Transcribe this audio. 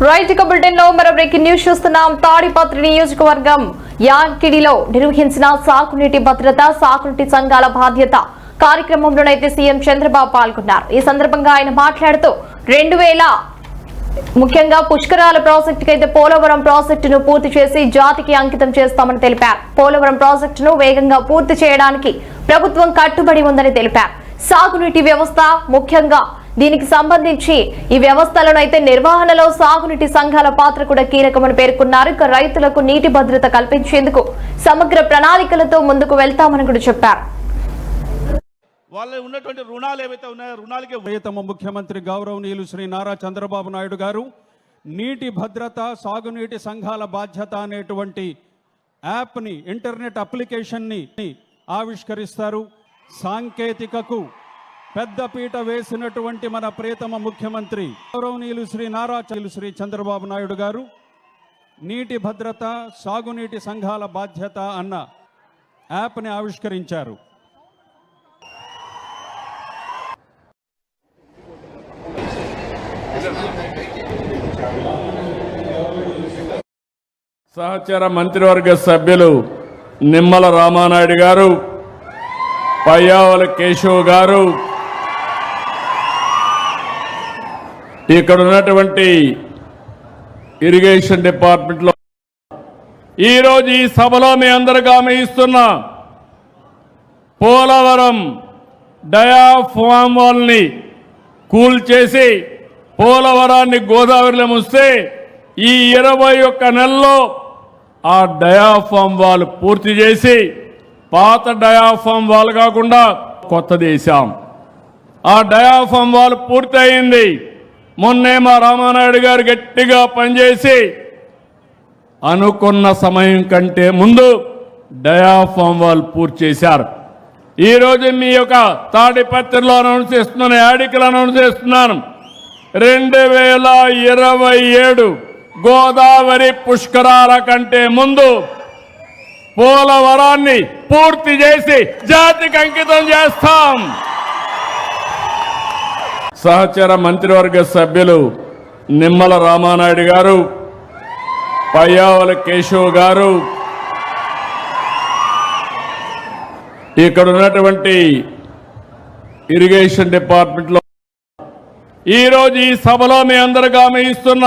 Right ఇక bulletin లో మరో బ్రేకింగ్ న్యూస్ చూస్తున్నాం. తాడిపత్రి నియోజకవర్గం యాంకిడిలో నిర్వహించిన సాగునీటి భద్రత సాగునీటి సంఘాల బాధ్యత కార్యక్రమంలోనైతే సీఎం చంద్రబాబు పాల్గొన్నారు. ఈ సందర్భంగా ఆయన మాట్లాడుతూ 2000 ముఖ్యంగా పుష్కరాల ప్రాజెక్టుకి అయితే పోలవరం ప్రాజెక్టును పూర్తి చేసి జాతికి అంకితం చేస్తామని తెలిపారు. పోలవరం ప్రాజెక్టును వేగంగా పూర్తి చేయడానికి ప్రభుత్వం కట్టుబడి ఉందని తెలిపారు. సాగునీటి వ్యవస్థ ముఖ్యంగా దీనికి సంబంధించి ఈ వ్యవస్థలను అయితే నిర్వహణలో సాగునీటి సంఘాల పాత్ర కూడా కీలకమని పేర్కొన్నారు. ఇక రైతులకు నీటి భద్రత కల్పించేందుకు సమగ్ర ప్రణాళికలతో ముందుకు వెళ్తామని కూడా చెప్పారు. వాళ్ళ ఉన్నటువంటి రుణాలు ఏవైతే ఉన్నాయో రుణాలకి ప్రియతమ ముఖ్యమంత్రి గౌరవనీయులు శ్రీ నారా చంద్రబాబు నాయుడు గారు నీటి భద్రత సాగునీటి సంఘాల బాధ్యత అనేటువంటి యాప్ని ఇంటర్నెట్ అప్లికేషన్ని ఆవిష్కరిస్తారు. సాంకేతికకు పెద్దపీట వేసినటువంటి మన ప్రియతమ ముఖ్యమంత్రి గౌరవనీయులు శ్రీ నారా శ్రీ చంద్రబాబు నాయుడు గారు నీటి భద్రత సాగునీటి సంఘాల బాధ్యత అన్న యాప్ని ఆవిష్కరించారు. సహచర మంత్రివర్గ సభ్యులు నిమ్మల రామానాయుడు గారు, పయ్యావుల కేశవ్ గారు, ఇక్కడ ఉన్నటువంటి ఇరిగేషన్ డిపార్ట్మెంట్లో ఈరోజు ఈ సభలో మీ అందరూ గమనిస్తున్న పోలవరం డయాఫ్రామ్ వాల్ని కూల్చేసి పోలవరాన్ని గోదావరిలో ముంచితే ఈ 21 నెలల్లో ఆ డయాఫ్రామ్ వాల్ పూర్తి చేసి పాత డయాఫ్రామ్ వాల్ కాకుండా కొత్తది వేశాం. ఆ డయాఫ్రామ్ వాల్ పూర్తి అయింది. మొన్నే మా రామానాయుడు గారు గట్టిగా పనిచేసి అనుకున్న సమయం కంటే ముందు డయాఫ్రామ్ వాల్ పూర్తి చేశారు. ఈరోజు మీ యొక్క తాడిపత్రిలో అనౌన్స్ చేస్తున్నాను, యాడికలు అనౌన్స్ చేస్తున్నాను. 2027 గోదావరి పుష్కరాల కంటే ముందు పోలవరాన్ని పూర్తి చేసి జాతికి అంకితం చేస్తాం. సహచర మంత్రివర్గ సభ్యులు నిమ్మల రామానాయుడు గారు, పయ్యావుల కేశవ్ గారు, ఇక్కడ ఉన్నటువంటి ఇరిగేషన్ డిపార్ట్మెంట్లో ఈరోజు ఈ సభలో మీ అందరూ గమనిస్తున్న